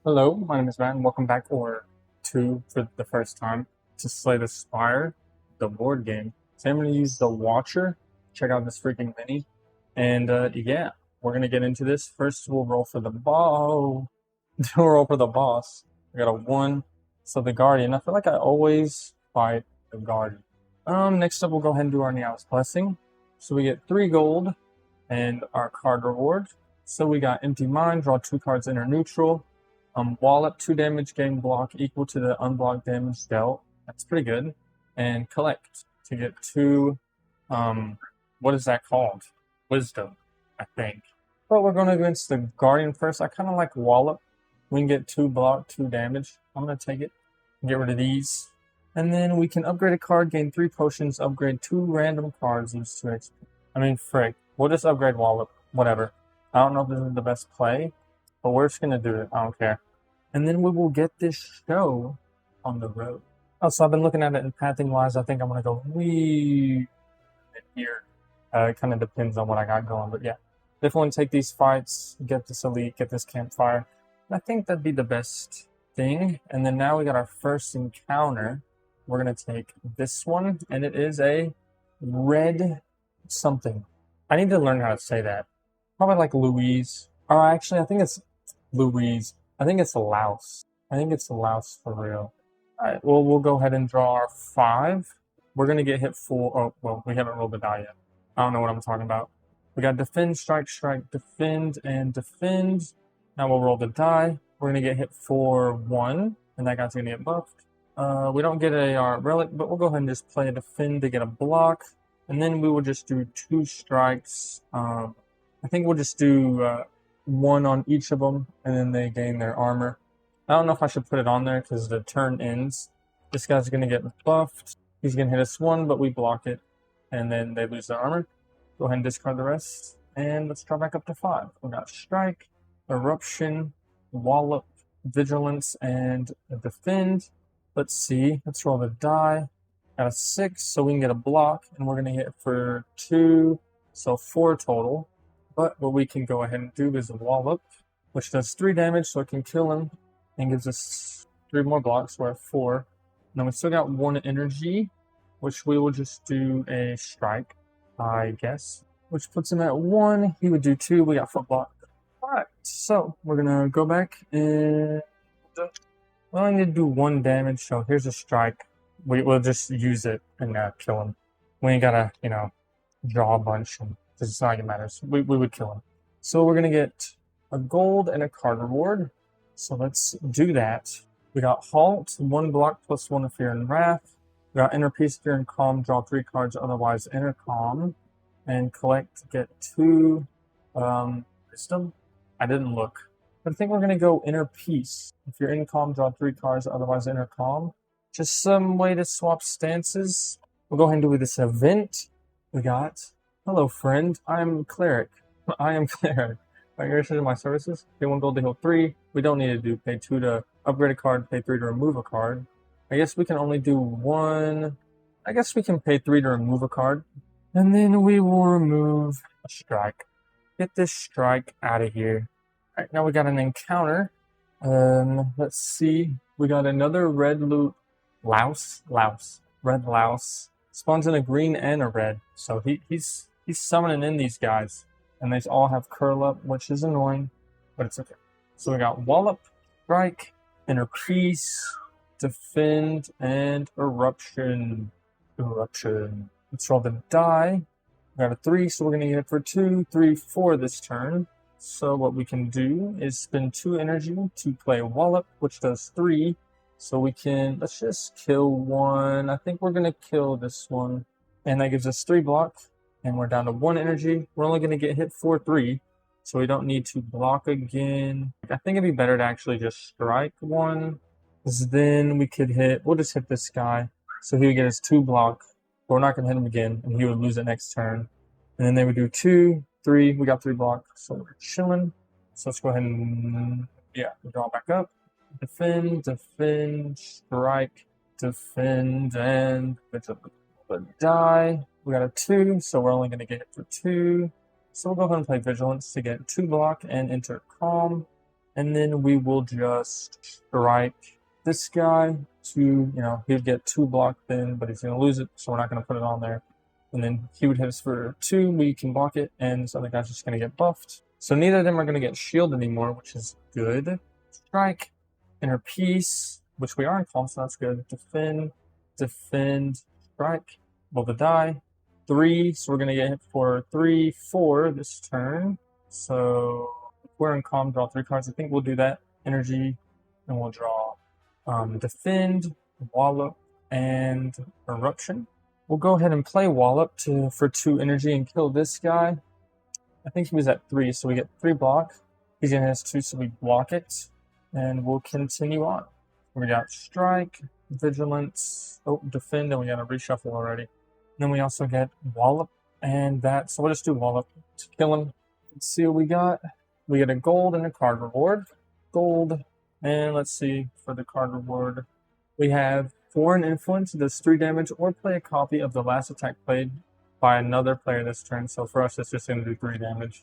Hello, my name is Matt, and welcome back, or two for the first time, to Slay the Spire, the board game. So I'm going to use the Watcher. Check out this freaking mini. And yeah, we're going to get into this. First, we'll roll for the ball. We'll roll for the boss. We got a 1. So the Guardian. I feel like I always fight the Guardian. Next up, we'll go ahead and do our Niao's Blessing. So we get 3 gold and our card reward. So we got Empty Mind, draw 2 cards, enter neutral. Wallop, 2 damage, gain block equal to the unblocked damage dealt. That's pretty good. And collect to get 2, what is that called? Wisdom, I think. But we're going to go against the Guardian first. I kind of like Wallop. We can get 2 block, 2 damage. I'm going to take it. Get rid of these. And then we can upgrade a card, gain 3 potions, upgrade 2 random cards, lose 2 XP. I mean, frick. We'll just upgrade Wallop. Whatever. I don't know if this is the best play, but we're just going to do it. I don't care. And then we will get this show on the road. Oh, so I've been looking at it in pathing-wise. I think I'm going to go way here. It kind of depends on what I got going. But yeah, definitely take these fights, get this elite, get this campfire. And I think that'd be the best thing. And then now we got our first encounter. We're going to take this one, and it is a red something. I need to learn how to say that. Probably like Louise. Or actually, I think it's Louise. I think it's Louse. I think it's Louse for real. Alright, well, we'll go ahead and draw our 5. We're going to get hit for... Oh, well, we haven't rolled the die yet. I don't know what I'm talking about. We got defend, strike, strike, defend, and defend. Now we'll roll the die. We're going to get hit for 1, and that guy's going to get buffed. We don't get a relic, but we'll go ahead and just play a defend to get a block. And then we will just do 2 strikes. I think we'll just do... 1 on each of them, and then they gain their armor. I don't know if I should put it on there because the turn ends. This guy's going to get buffed. He's going to hit us 1, but we block it, and then they lose their armor. Go ahead and discard the rest, and let's draw back up to 5. We got Strike, Eruption, Wallop, Vigilance, and Defend. Let's see. Let's roll the die. Got a 6, so we can get a block, and we're going to hit for 2, so 4 total. But what we can go ahead and do is a Wallop, which does 3 damage, so it can kill him, and gives us 3 more blocks. We're at 4. Now we still got 1 energy, which we will just do a Strike, I guess, which puts him at 1. He would do 2. We got foot block. Alright, so we're going to go back and we only need to do 1 damage, so here's a Strike. We'll just use it and kill him. We ain't got to, draw a bunch and it's not like it matters. We would kill him. So we're going to get a gold and a card reward. So let's do that. We got Halt, 1 block plus 1 of Fear and Wrath. We got Inner Peace, Fear and Calm, draw 3 cards, otherwise Inner Calm. And collect to get 2 Wisdom. I didn't look. But I think we're going to go Inner Peace. If you're in Calm, draw 3 cards, otherwise Inner Calm. Just some way to swap stances. We'll go ahead and do this event. We got... Hello, friend. I am Cleric. I am Cleric. Are you interested in my services? Pay 1 gold to heal 3. We don't need to do pay 2 to upgrade a card, pay 3 to remove a card. I guess we can only do 1. I guess we can pay 3 to remove a card. And then we will remove a Strike. Get this Strike out of here. Alright, now we got an encounter. Let's see. We got another red loot. Louse. Red Louse. Spawns in a green and a red. So he's summoning in these guys. And they all have curl up, which is annoying, but it's okay. So we got Wallop, Strike, Inner Peace, Defend, and Eruption. Let's roll the die. We got a 3, so we're going to get it for 2, 3, 4 this turn. So what we can do is spend 2 energy to play Wallop, which does 3. So we can, let's just kill 1. I think we're going to kill this one. And that gives us 3 block. And we're down to 1 energy. We're only going to get hit for 3. So we don't need to block again. I think it'd be better to actually just strike 1. Because then we could hit, we'll just hit this guy. So he would get us 2 block. But we're not going to hit him again. And he would lose it next turn. And then they would do 2, 3. We got 3 block. So we're chilling. So let's go ahead and, draw back up. Defend, strike, defend, and die. We got a 2, so we're only going to get it for 2. So we'll go ahead and play Vigilance to get 2 block and enter Calm. and then we will just strike this guy to, you know, he'd get 2 block then, but he's going to lose it, so we're not going to put it on there. And then he would hit us for 2, we can block it, and this other guy's just going to get buffed. So neither of them are going to get shield anymore, which is good. Strike, inner peace, which we are in calm, so that's good. Defend, defend, strike, roll the die. 3, so we're going to get hit for 3, 4 this turn. So if we're in calm, draw 3 cards. I think we'll do that. Energy, and we'll draw defend, wallop, and eruption. We'll go ahead and play wallop for 2 energy and kill this guy. I think he was at 3, so we get 3 block. He's gonna hit us 2, so we block it, and we'll continue on. We got strike, vigilance, defend, and we got a reshuffle already. And then we also get wallop, and that. So we'll just do wallop to kill him. Let's see what we got. We get a gold and a card reward. Gold, and let's see for the card reward. We have Foreign Influence, does 3 damage, or play a copy of the last attack played by another player this turn. So for us, it's just going to do 3 damage.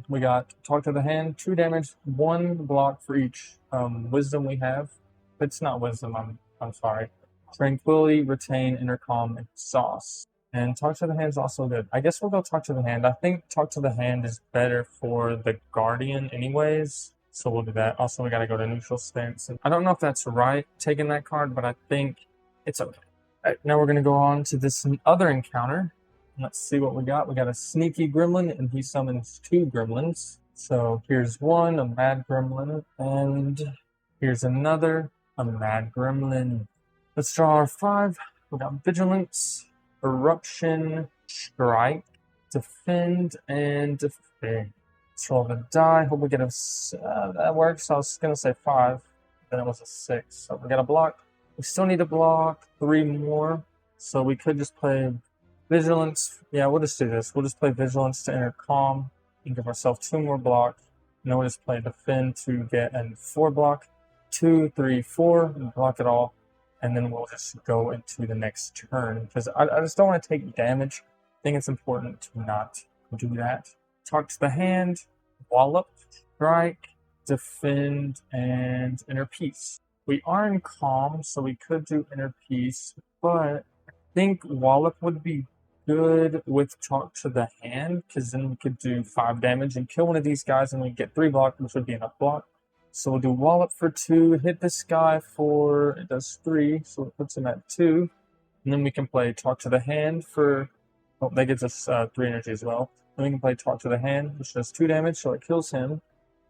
We got Talk to the Hand, 2 damage, 1 block for each wisdom we have. It's not wisdom, I'm sorry. Tranquility, Retain, Intercom, and Sauce. And Talk to the Hand is also good. I guess we'll go Talk to the Hand. I think Talk to the Hand is better for the Guardian anyways. So we'll do that. Also, we got to go to neutral stance. And I don't know if that's right, taking that card, but I think it's okay. All right, now we're going to go on to this other encounter. Let's see what we got. We got a sneaky gremlin, and he summons 2 gremlins. So here's one, a mad gremlin, and here's another, a mad gremlin. Let's draw our 5. We got vigilance, eruption, strike, defend, and defend. Let's roll the die. Hope we get a. That works. I was gonna say 5, then it was a 6. So we got a block. We still need to block 3 more. So we could just play vigilance. Yeah, we'll just do this. We'll just play vigilance to enter calm and give ourselves 2 more block. And then we'll just play defend to get a 4 block. 2, 3, 4, and block it all. And then we'll just go into the next turn because I just don't want to take damage. I think it's important to not do that. Talk to the hand, wallop, strike, defend, and inner peace. We are in calm, so we could do inner peace, but I think wallop would be good with talk to the hand because then we could do 5 damage and kill one of these guys and we get 3 block, which would be enough block. So we'll do wallop for 2, hit this guy for, it does 3, so it puts him at 2. And then we can play talk to the hand for, that gives us 3 energy as well. Then we can play Talk to the Hand, which does 2 damage, so it kills him.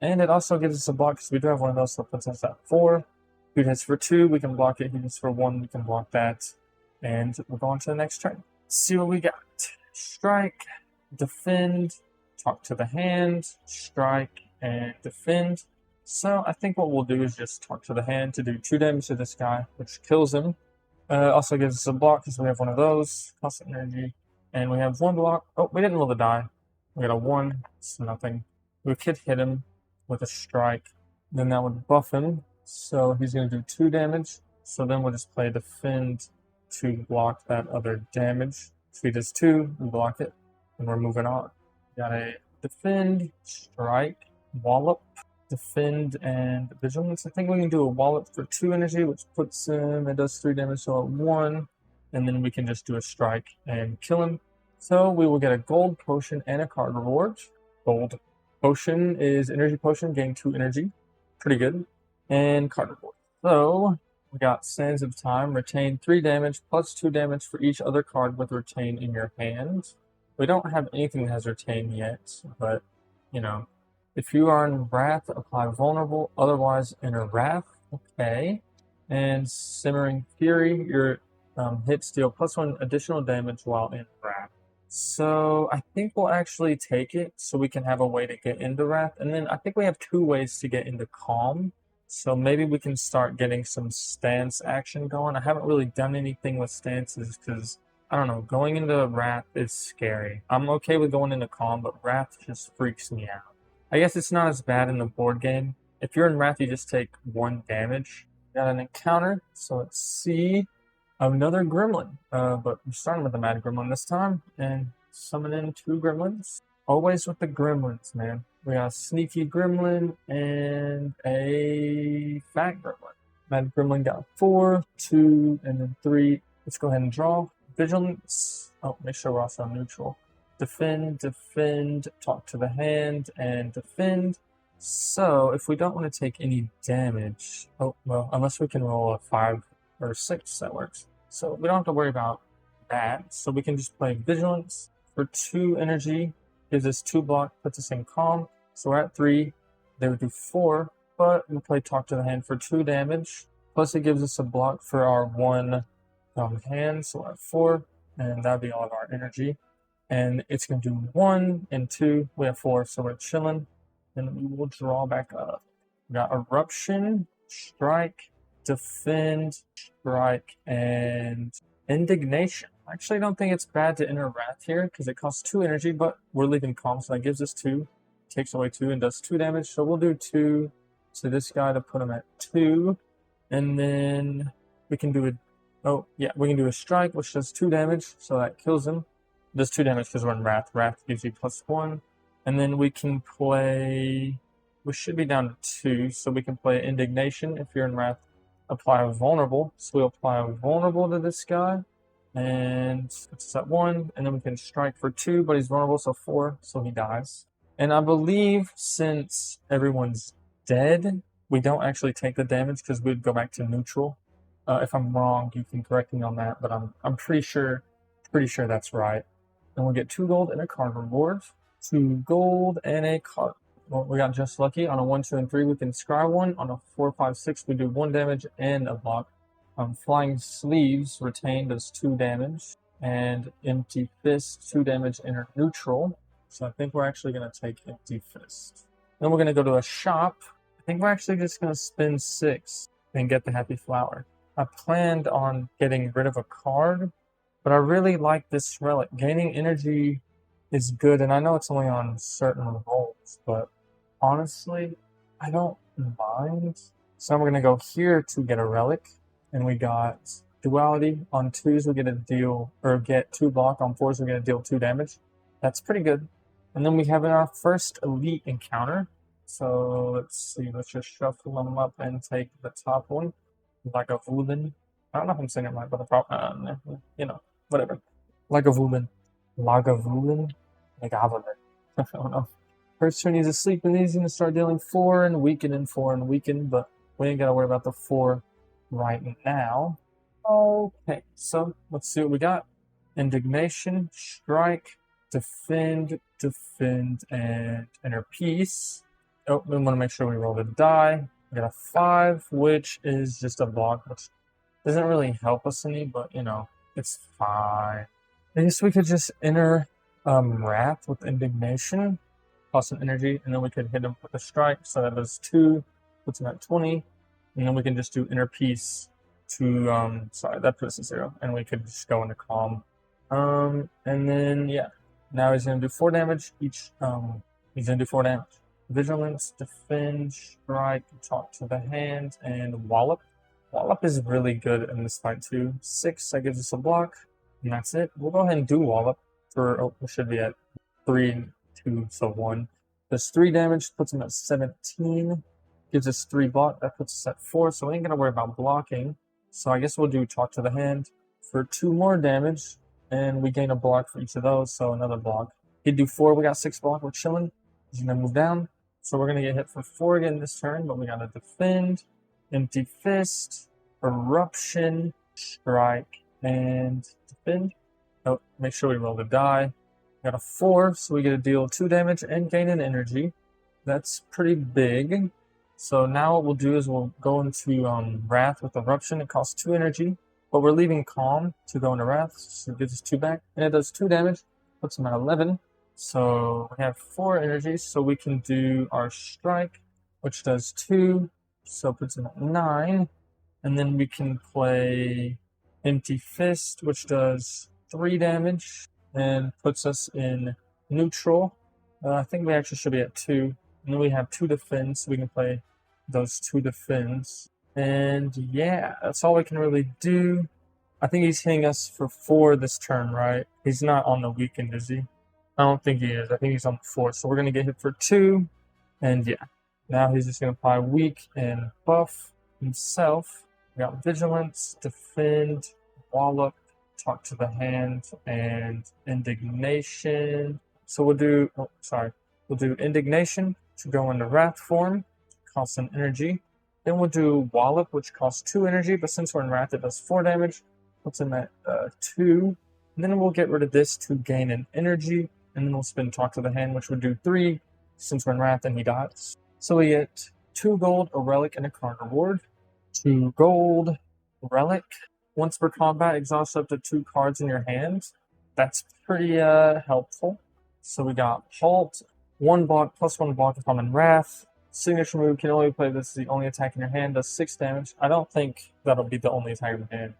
And it also gives us a block, because we do have one of those, so it puts us at 4. He hits for 2, we can block it. He hits for 1, we can block that. And we'll go on to the next turn. Let's see what we got. Strike, defend, Talk to the Hand, strike, and defend. So I think what we'll do is just Talk to the Hand to do 2 damage to this guy, which kills him. Also gives us a block, because we have one of those. Constant energy. And we have 1 block. Oh, we didn't roll the die. We got a 1. It's nothing. We could hit him with a strike. Then that would buff him. So he's going to do 2 damage. So then we'll just play defend to block that other damage. So he does 2, we block it, and we're moving on. Got a defend, strike, wallop, defend, and vigilance. I think we can do a wallop for 2 energy, which puts him, it does 3 damage, so at 1. And then we can just do a strike and kill him. So we will get a gold potion and a card reward. Gold potion is energy potion, gain 2 energy. Pretty good. And card reward. So we got Sands of Time, retain 3 damage plus 2 damage for each other card with retain in your hand. We don't have anything that has retain yet, but you know, if you are in Wrath, apply vulnerable, otherwise enter Wrath. Okay. And Simmering Fury, your hits deal plus 1 additional damage while in Wrath. So I think we'll actually take it so we can have a way to get into Wrath. And then I think we have 2 ways to get into Calm. So maybe we can start getting some stance action going. I haven't really done anything with stances because, I don't know, going into Wrath is scary. I'm okay with going into Calm, but Wrath just freaks me out. I guess it's not as bad in the board game. If you're in Wrath, you just take 1 damage. Got an encounter, so let's see. Another gremlin, but we're starting with the mad gremlin this time, and summon in 2 gremlins. Always with the gremlins, man. We got a sneaky gremlin and a fat gremlin. That gremlin got 4, 2, and then 3. Let's go ahead and draw. Vigilance. Oh, make sure we're also neutral. Defend, defend, talk to the hand, and defend. So, if we don't want to take any damage, oh, well, unless we can roll a 5 or 6, that works. So, we don't have to worry about that. So, we can just play Vigilance for 2 energy, gives us 2 block, puts us in calm. So, we're at 3. They would do 4, but we play Talk to the Hand for 2 damage. Plus, it gives us a block for our 1 hand, so we're at 4, and that'd be all of our energy. And it's going to do 1 and 2. We have 4, so we're chilling. And we will draw back up. We got Eruption, Strike, Defend, Strike, and Indignation. I actually don't think it's bad to enter Wrath here because it costs 2 energy, but we're leaving calm, so that gives us 2. Takes away 2 and does 2 damage. So we'll do 2 to this guy to put him at 2. And then we can do we can do a Strike, which does 2 damage, so that kills him. It does 2 damage because we're in Wrath. Wrath gives you +1. And then we can play, we should be down to 2, so we can play Indignation. If you're in Wrath, apply a Vulnerable. So we'll apply a Vulnerable to this guy, and it's at 1, and then we can Strike for 2, but he's vulnerable, so 4, so he dies. And I believe since everyone's dead, we don't actually take the damage because we'd go back to neutral. If I'm wrong, you can correct me on that, but I'm pretty sure that's right. And we'll get 2 gold and a card reward. 2 gold and a card. Well, we got just lucky. On a 1, 2, and 3, we can scry 1. On a 4, 5, 6, we do 1 damage and a block. Flying Sleeves retained does 2 damage. And Empty Fist, 2 damage, enter neutral. So I think we're actually going to take Empty Fist. Then we're going to go to a shop. I think we're actually just going to spend 6 and get the Happy Flower. I planned on getting rid of a card, but I really like this relic. Gaining energy is good, and I know it's only on certain rolls, but honestly, I don't mind. So we're going to go here to get a relic, and we got Duality. On 2s, we get 2 block. On 4s, we're going to deal 2 damage. That's pretty good. And then we have our first elite encounter. So let's see, let's just shuffle them up and take the top one. Lagavulin. I don't know if I'm saying it right, but whatever. Lagavulin. Lagavulin? Lagavulin. I don't know. First turn he's asleep and he's going to start dealing 4 and weaken and 4 and weaken, but we ain't got to worry about the 4 right now. Okay, so let's see what we got. Indignation, Strike, Defend, and Inner Peace. Oh, we want to make sure we roll the die. We got a 5, which is just a block, which doesn't really help us any, but, it's fine. I guess we could just enter Wrath with Indignation, plus an energy, and then we could hit him with a Strike, so that does 2, puts him at 20, and then we can just do Inner Peace to, that puts us at 0, and we could just go into Calm. And then, now he's going to do 4 damage each, he's going to do 4 damage. Vigilance, Defend, Strike, Talk to the Hand, and Wallop. Wallop is really good in this fight too. 6, that gives us a block, and that's it. We'll go ahead and do Wallop for, we should be at 3, 2, so 1. Does 3 damage, puts him at 17, gives us 3 block, that puts us at 4, so we ain't gonna worry about blocking. So I guess we'll do Talk to the Hand for 2 more damage, and we gain a block for each of those, so another block. He'd do 4, we got 6 block, we're chilling. He's gonna move down. So we're going to get hit for 4 again this turn, but we got to Defend, Empty Fist, Eruption, Strike, and Defend. Oh, make sure we roll the die. We got a 4, so we get to deal 2 damage and gain an energy. That's pretty big. So now what we'll do is we'll go into Wrath with Eruption. It costs 2 energy, but we're leaving Calm to go into Wrath, so it gives us 2 back. And it does 2 damage, puts him at 11. So we have 4 energies, so we can do our Strike, which does 2, so puts him at 9. And then we can play Empty Fist, which does 3 damage and puts us in neutral. I think we actually should be at 2. And then we have 2 defends, so we can play those 2 defends. And yeah, that's all we can really do. I think he's hitting us for 4 this turn, right? He's not on the weekend, is he? I don't think he is. I think he's on the 4. So we're going to get hit for 2. And yeah, now he's just going to apply weak and buff himself. We got Vigilance, Defend, Wallop, Talk to the Hand, and Indignation. So we'll do, we'll do Indignation to go into Wrath form, costs an energy. Then we'll do Wallop, which costs 2 energy, but since we're in Wrath, it does 4 damage. Puts him at 2. And then we'll get rid of this to gain an energy. And then we'll spin Talk to the Hand, which would do 3. Since we're in Wrath, and he dies. So we get 2 gold, a relic, and a card reward. 2 gold, relic. Once per combat, exhaust up to 2 cards in your hand. That's pretty helpful. So we got Halt, 1 block, plus 1 block if I'm in Wrath. Signature move, can only play this as the only attack in your hand, does 6 damage. I don't think that'll be the only attack in your hand.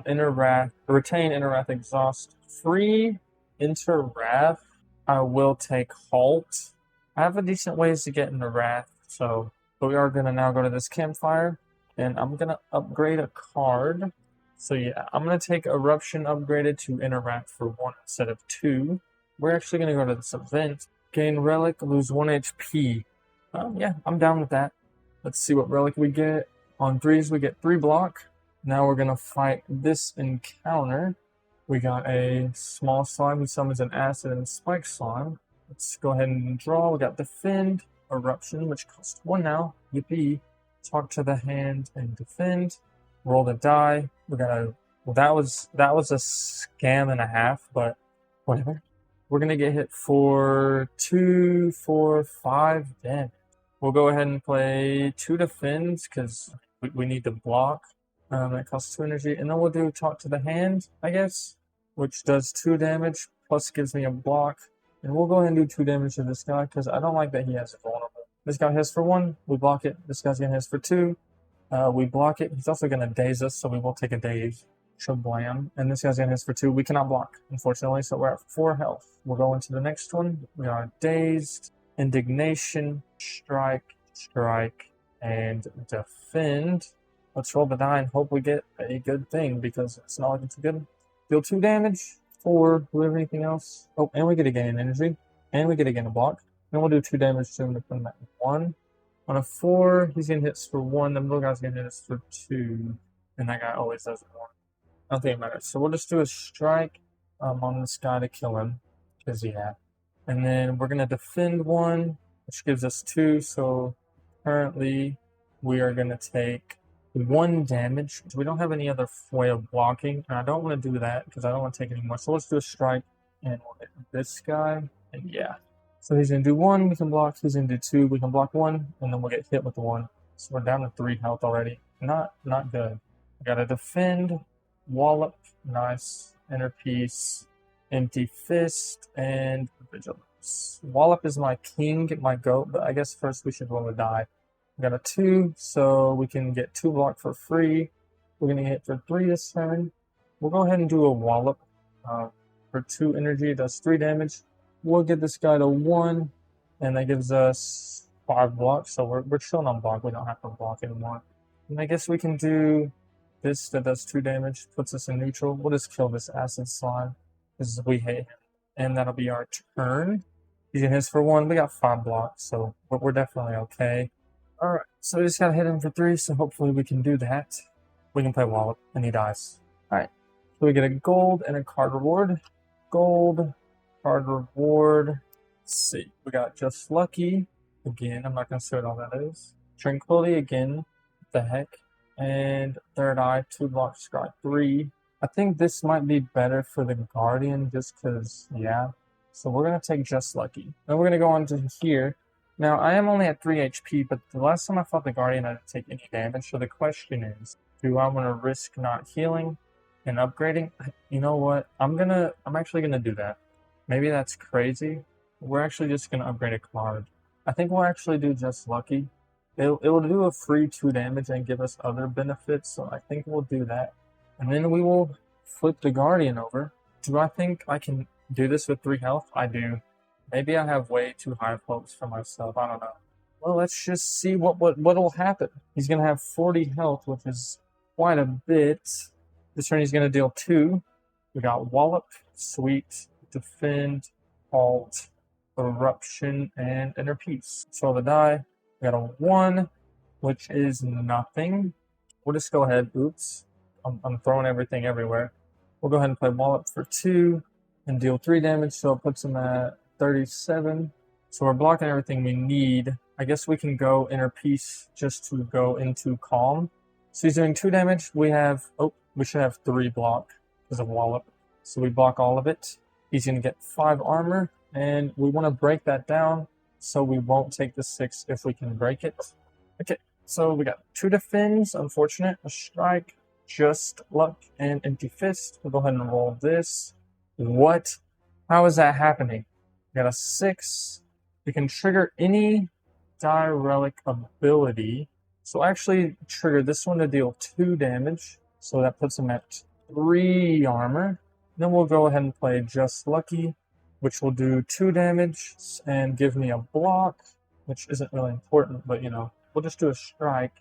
Inner Wrath, retain Inner Wrath exhaust. Free Inner Wrath, I will take Halt. I have a decent ways to get into Wrath, but we are going to now go to this campfire, and I'm going to upgrade a card. So yeah, I'm going to take Eruption upgraded to Inner Wrath for 1 instead of 2. We're actually going to go to this event. Gain Relic, lose 1 HP. Yeah, I'm down with that. Let's see what Relic we get. On 3s, we get 3 block. Now we're going to fight this encounter. We got a small slime who summons an acid and spike slime. Let's go ahead and draw. We got Defend, Eruption, which costs 1 now. Yippee. Talk to the Hand and Defend. Roll the die. We got a. Well, that was a scam and a half, but whatever. We're gonna get hit for 2, 4, 5 damage. We'll go ahead and play 2 Defends because we need to block. That costs 2 energy, and then we'll do Talk to the Hand, I guess, which does 2 damage plus gives me a block. And we'll go ahead and do 2 damage to this guy, because I don't like that he has a vulnerable. This guy hits for 1, we block it. This guy's going to hit for 2, we block it. He's also going to daze us, so we will take a daze. Shablam. And this guy's going to hit for 2. We cannot block, unfortunately, so we're at 4 health. We'll go into the next one. We are Dazed, Indignation, Strike, and Defend. Let's roll the die and hope we get a good thing, because it's not looking too good. Deal 2 damage. 4, do we have anything else? Oh, and we get to gain an energy, and we get to gain a block. Then we'll do 2 damage to him to put him at 1. On a 4, he's getting hits for 1, the middle guy's getting hits for 2, and that guy always does 1. I don't think it matters. So we'll just do a strike on this guy to kill him, because yeah. And then we're going to defend 1, which gives us 2, so currently we are going to take 1 damage. We don't have any other way of blocking, and I don't want to do that because I don't want to take any more. So let's do a strike, and we'll hit this guy, and yeah. So he's going to do 1, we can block. He's going to do 2, we can block 1, and then we'll get hit with the 1. So we're down to 3 health already. Not good. I got to defend, Wallop, nice, Inner Peace, Empty Fist, and Vigilance. Wallop is my king, my goat, but I guess first we should roll a die. We got a 2, so we can get 2 block for free. We're going to hit for 3 this turn. We'll go ahead and do a Wallop for 2 energy. It does 3 damage. We'll get this guy to 1, and that gives us 5 blocks. So we're chilling on block. We don't have to block anymore. And I guess we can do this that does 2 damage, puts us in neutral. We'll just kill this acid slime because we hate him. And that'll be our turn. He's going to hit for 1. We got 5 blocks, so we're definitely okay. Alright, so we just gotta hit him for 3, so hopefully we can do that. We can play Wallop, and he dies. Alright, so we get a gold and a card reward. Gold, card reward. Let's see, we got Just Lucky. Again, I'm not gonna say what all that is. Tranquility again, what the heck. And Third Eye, 2 block, scry 3. I think this might be better for the Guardian, just because, yeah. So we're gonna take Just Lucky. Then we're gonna go on to here. Now, I am only at 3 HP, but the last time I fought the Guardian, I didn't take any damage. So the question is, do I want to risk not healing and upgrading? You know what? I'm actually gonna do that. Maybe that's crazy. We're actually just gonna upgrade a card. I think we'll actually do Just Lucky. It will do a free 2 damage and give us other benefits. So I think we'll do that, and then we will flip the Guardian over. Do I think I can do this with 3 health? I do. Maybe I have way too high of hopes for myself. I don't know. Well, let's just see what'll happen. He's going to have 40 health, which is quite a bit. This turn he's going to deal 2. We got Wallop, Sweet, Defend, Halt, Eruption, and Inner Peace. So the die, we got a 1, which is nothing. We'll just go ahead, oops, I'm throwing everything everywhere. We'll go ahead and play Wallop for 2 and deal 3 damage, so it puts him at 37. So we're blocking everything we need. I guess we can go Inner Peace just to go into Calm. So he's doing 2 damage. We should have 3 block because of Wallop. So we block all of it. He's going to get 5 armor, and we want to break that down so we won't take the 6 if we can break it. Okay, so we got 2 defends, unfortunate, a strike, just luck, and empty fist. We'll go ahead and roll this. What? How is that happening? We got a 6. We can trigger any die relic ability. So actually trigger this one to deal 2 damage. So that puts him at 3 armor. Then we'll go ahead and play Just Lucky, which will do 2 damage and give me a block, which isn't really important, but we'll just do a strike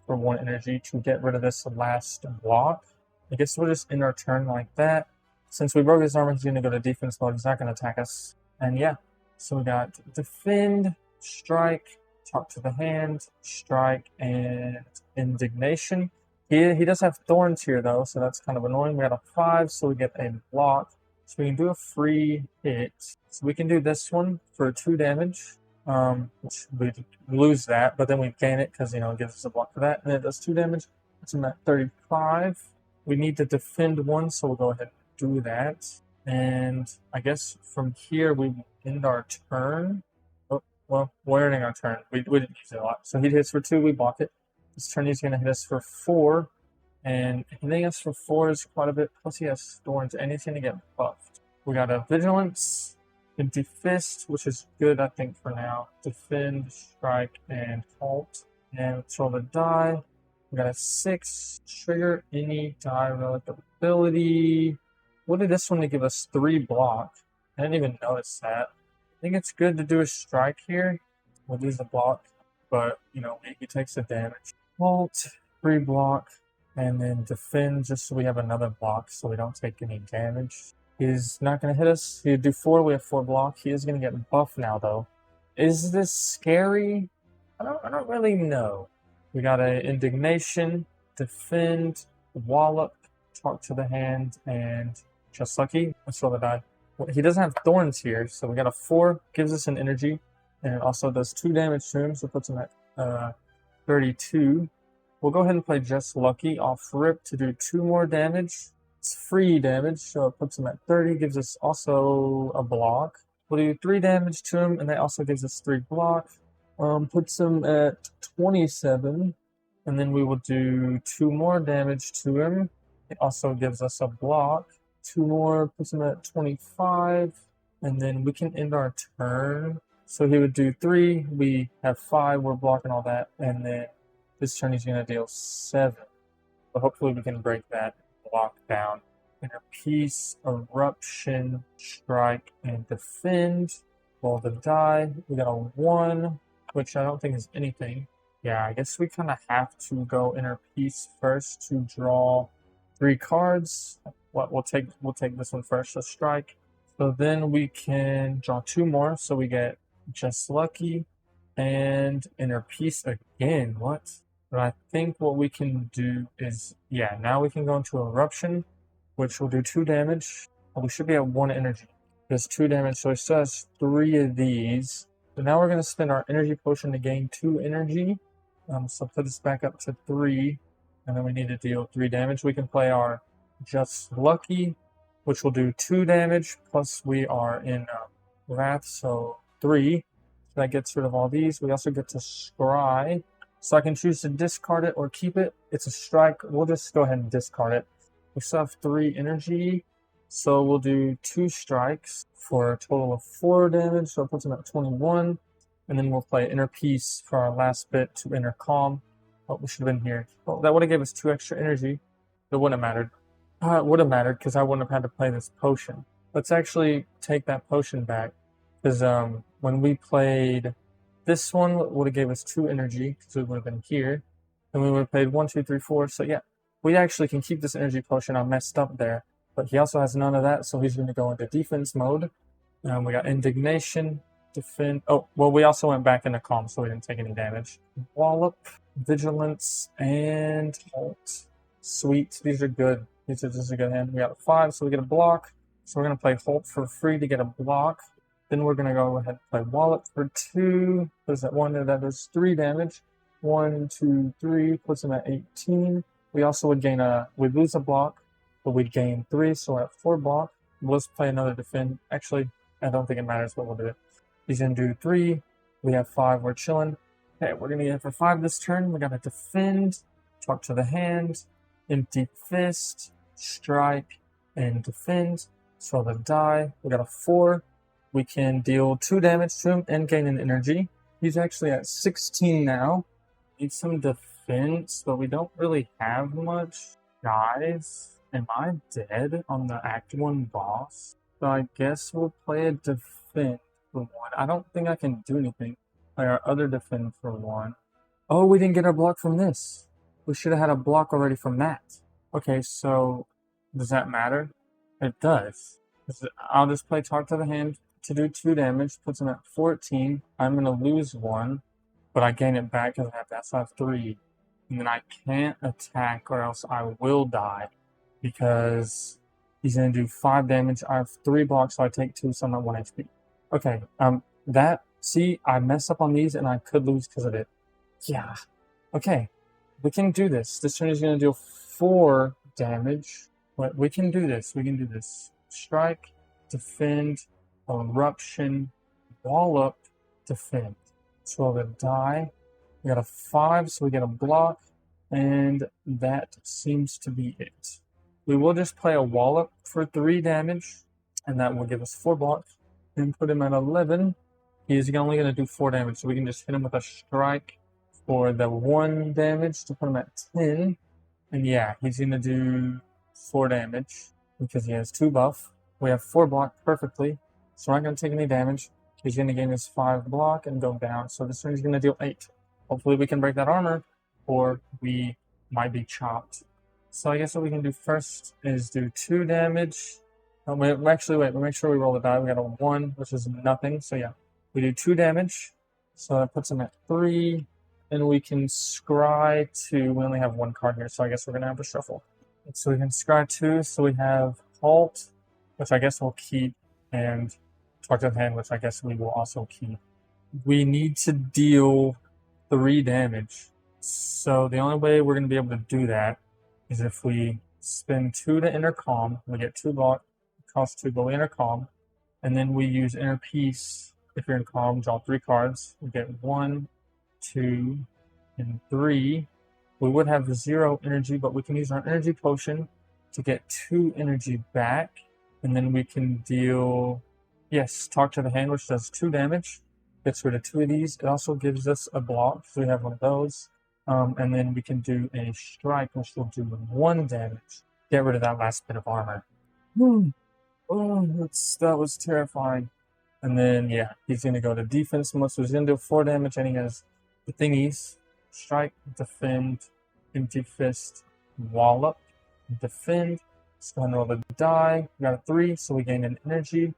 for 1 energy to get rid of this last block. I guess we'll just end our turn like that. Since we broke his armor, he's going to go to defense mode. He's not going to attack us. And yeah, so we got Defend, Strike, Talk to the Hand, Strike, and Indignation. He does have Thorns here, though, so that's kind of annoying. We got a 5, so we get a block. So we can do a free hit. So we can do this one for 2 damage. Which we lose that, but then we gain it because, it gives us a block for that. And it does 2 damage. It's at 35. We need to defend 1, so we'll go ahead and do that. And I guess from here we end our turn. Oh, well, we're ending our turn. We didn't use it a lot. So he hits for 2, we block it. This turn he's going to hit us for 4. And hitting us for 4 is quite a bit. Plus he has Thorns and he's going to get buffed. We got a Vigilance, Empty Fist, which is good, I think, for now. Defend, Strike, and Halt. And throw the die. We got a 6. Trigger any die relic ability. What did this one to give us 3 block? I didn't even notice that. I think it's good to do a strike here. We'll use the block, but he takes the damage. Halt, 3 block, and then defend just so we have another block so we don't take any damage. He's not going to hit us. He'd do 4, we have 4 block. He is going to get buffed now, though. Is this scary? I don't really know. We got an Indignation, Defend, Wallop, Talk to the Hand, and Just Lucky. Let's roll the die. Well, he doesn't have Thorns here, so we got a 4, gives us an energy, and it also does 2 damage to him, so it puts him at 32. We'll go ahead and play Just Lucky off rip to do 2 more damage. It's free damage, so it puts him at 30, gives us also a block. We'll do 3 damage to him, and that also gives us 3 block. Puts him at 27, and then we will do 2 more damage to him. It also gives us a block. 2 more, puts him at 25, and then we can end our turn. So he would do 3, we have 5, we're blocking all that, and then this turn he's going to deal 7. But hopefully we can break that block down. Inner Peace, Eruption, Strike, and Defend. Roll the die. We got a 1, which I don't think is anything. Yeah, I guess we kind of have to go Inner Peace first to draw 3 cards. We'll take this one first, a strike. So then we can draw 2 more. So we get Just Lucky and Inner Peace again. What? But I think what we can do is, yeah, now we can go into Eruption, which will do 2 damage. We should be at 1 energy. There's 2 damage, so it still has 3 of these. So now we're going to spend our energy potion to gain 2 energy. So put this back up to 3, and then we need to deal 3 damage. We can play our Just Lucky, which will do 2 damage, plus we are in Wrath, so 3. So that gets rid of all these. We also get to Scry. So I can choose to discard it or keep it. It's a strike. We'll just go ahead and discard it. We still have 3 energy, so we'll do 2 strikes for a total of 4 damage, so it puts him at 21. And then we'll play Inner Peace for our last bit to enter Calm. Oh, we should have been here. Well, that would have given us 2 extra energy. It wouldn't have mattered. It would have mattered because I wouldn't have had to play this potion. Let's actually take that potion back. Because when we played this one, it would have gave us 2 energy because we would have been here. And we would have played 1, 2, 3, 4. So yeah, we actually can keep this energy potion. I messed up there. But he also has none of that, so he's going to go into defense mode. We got indignation, defend. Oh, well, we also went back into calm, so we didn't take any damage. Wallop, vigilance, and halt. Sweet. These are good. This is a good hand. We got a 5, so we get a block. So we're gonna play halt for free to get a block. Then we're gonna go ahead and play wallop for 2. There's that 1 that does 3 damage. 1, 2, 3 puts him at 18. We also would gain we'd lose a block, but we'd gain 3, so we're at 4 block. Let's play another defend. Actually, I don't think it matters, but we'll do it. He's gonna do 3. We have 5. We're chilling. Okay, we're gonna get for 5 this turn. We gotta defend, talk to the hand, empty fist, strike, and defend. So the die. We got a 4. We can deal 2 damage to him and gain an energy. He's actually at 16 now. Needs some defense, but we don't really have much. Guys, am I dead on the Act 1 boss? So I guess we'll play a defend for 1. I don't think I can do anything. Play our other defend for 1. Oh, we didn't get our block from this. We should have had a block already from that. Okay, so does that matter? It does. I'll just play talk to the hand to do 2 damage. Puts him at 14. I'm going to lose 1. But I gain it back because I have that, so I have 3. And then I can't attack or else I will die. Because he's going to do 5 damage. I have 3 blocks, so I take 2, so I'm at 1 HP. Okay, see, I messed up on these and I could lose because of it. Yeah. Okay, we can do this. This turn is going to deal 4 damage. But we can do this. We can do this. Strike, defend, eruption, wallop, defend. So the die, we got a 5, so we get a block, and that seems to be it. We will just play a wallop for 3 damage, and that will give us 4 blocks, and put him at 11. He's only going to do 4 damage, so we can just hit him with a strike for the 1 damage to put him at 10. And yeah, he's going to do 4 damage, because he has 2 buff. We have 4 block perfectly, so we're not going to take any damage. He's going to gain his 5 block and go down. So this turn he's going to deal 8. Hopefully we can break that armor, or we might be chopped. So I guess what we can do first is do 2 damage. Actually, wait, we'll make sure we roll the die. We got a 1, which is nothing. So yeah, we do 2 damage. So that puts him at 3. And we can scry 2. We only have 1 card here, so I guess we're going to have to shuffle. So we can scry 2. So we have halt, which I guess we'll keep, and talk to the hand, which I guess we will also keep. We need to deal 3 damage. So the only way we're going to be able to do that is if we spend 2 to enter calm. We get 2 block, cost 2, but we enter calm. And then we use inner peace. If you're in calm, draw 3 cards. We get 1, 2, and 3. We would have 0 energy, but we can use our energy potion to get 2 energy back. And then we can deal, yes, talk to the hand, which does 2 damage. Gets rid of 2 of these. It also gives us a block, so we have one of those. And then we can do a strike, which will do 1 damage. Get rid of that last bit of armor. Oh, that was terrifying. And then, yeah, he's going to go to defense mode, so he's going to do 4 damage, and he has the thingies. Strike, defend, empty fist, wallop, defend. Let's go ahead and roll the die. We got a 3, so we gain an energy.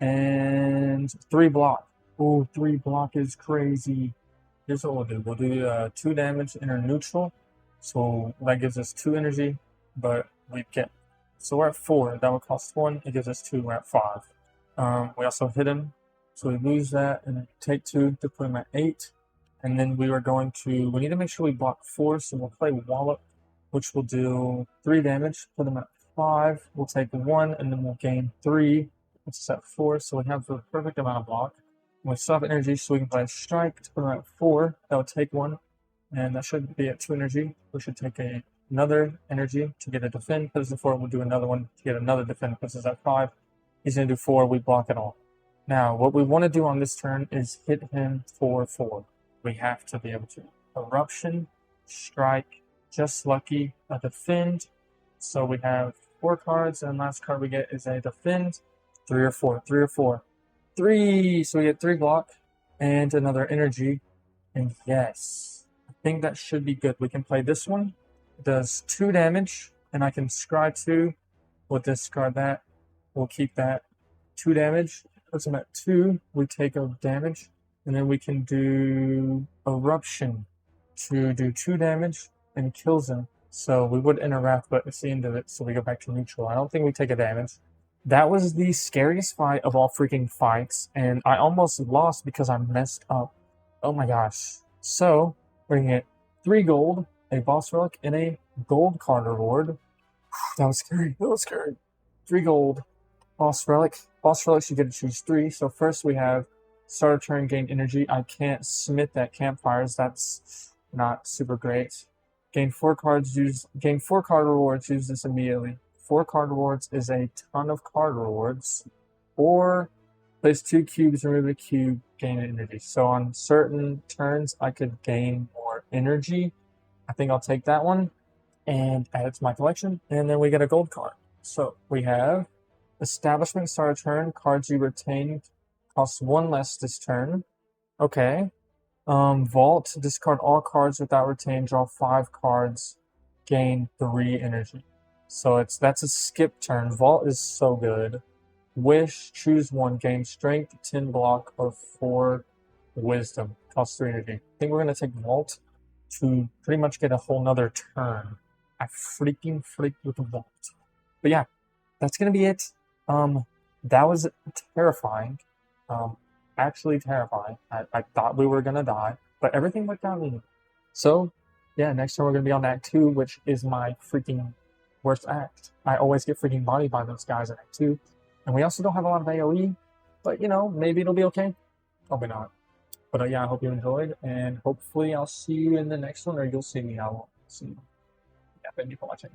And 3 block. Oh, 3 block is crazy. Here's what we'll do. We'll do 2 damage, enter neutral. So that gives us 2 energy, but we get. So we're at 4. That would cost 1. It gives us 2. We're at 5. We also hit him. So we lose that and take 2 to put him at 8. And then we need to make sure we block 4. So we'll play wallop, which will do 3 damage. Put him at 5. We'll take 1, and then we'll gain 3, which is at 4. So we have the perfect amount of block. We still have energy, so we can play a strike to put him at 4. That would take 1, and that should be at 2 energy. We should take another energy to get a defend. Puts us at 4. We'll do another one to get another defend. Puts us at 5. He's going to do 4. We block it all. Now, what we want to do on this turn is hit him for 4. We have to be able to. Eruption, strike, just lucky, a defend. So we have 4 cards, and last card we get is a defend. 3 or 4. 3 or 4. 3! So we get 3 block and another energy. And yes, I think that should be good. We can play this one. It does 2 damage, and I can scry 2. We'll discard that. We'll keep that. 2 damage. puts them at 2. We take a damage, and then we can do Eruption to do 2 damage and kills him. So we would interact, but it's the end of it, so we go back to neutral. I don't think we take a damage. That was the scariest fight of all freaking fights, and I almost lost because I messed up. Oh my gosh. So, we're gonna get 3 gold, a boss relic, and a gold card reward. That was scary. That was scary. 3 gold. Boss relic. Boss relics, you get to choose 3. So first we have start a turn, gain energy. I can't smith that campfires. That's not super great. Gain 4 cards. Gain 4 card rewards. Use this immediately. 4 card rewards is a ton of card rewards. Or place 2 cubes, remove a cube, gain energy. So on certain turns, I could gain more energy. I think I'll take that one and add it to my collection. And then we get a gold card. So we have Establishment, start a turn. Cards you retain cost 1 less this turn. Okay. Vault, discard all cards without retain, draw 5 cards, gain 3 energy. So that's a skip turn. Vault is so good. Wish, choose 1, gain strength, 10 block, or 4 wisdom. Costs 3 energy. I think we're going to take Vault to pretty much get a whole nother turn. I freaking freaked with the Vault. But yeah, that's going to be it. That was terrifying. Actually terrifying. I thought we were going to die, but everything worked out. So, yeah, next time we're going to be on Act 2, which is my freaking worst act. I always get freaking bodied by those guys in Act 2. And we also don't have a lot of AoE, but you know, maybe it'll be okay. Probably not. But yeah, I hope you enjoyed, and hopefully I'll see you in the next one, or you'll see me. I won't see you. Yeah, thank you for watching.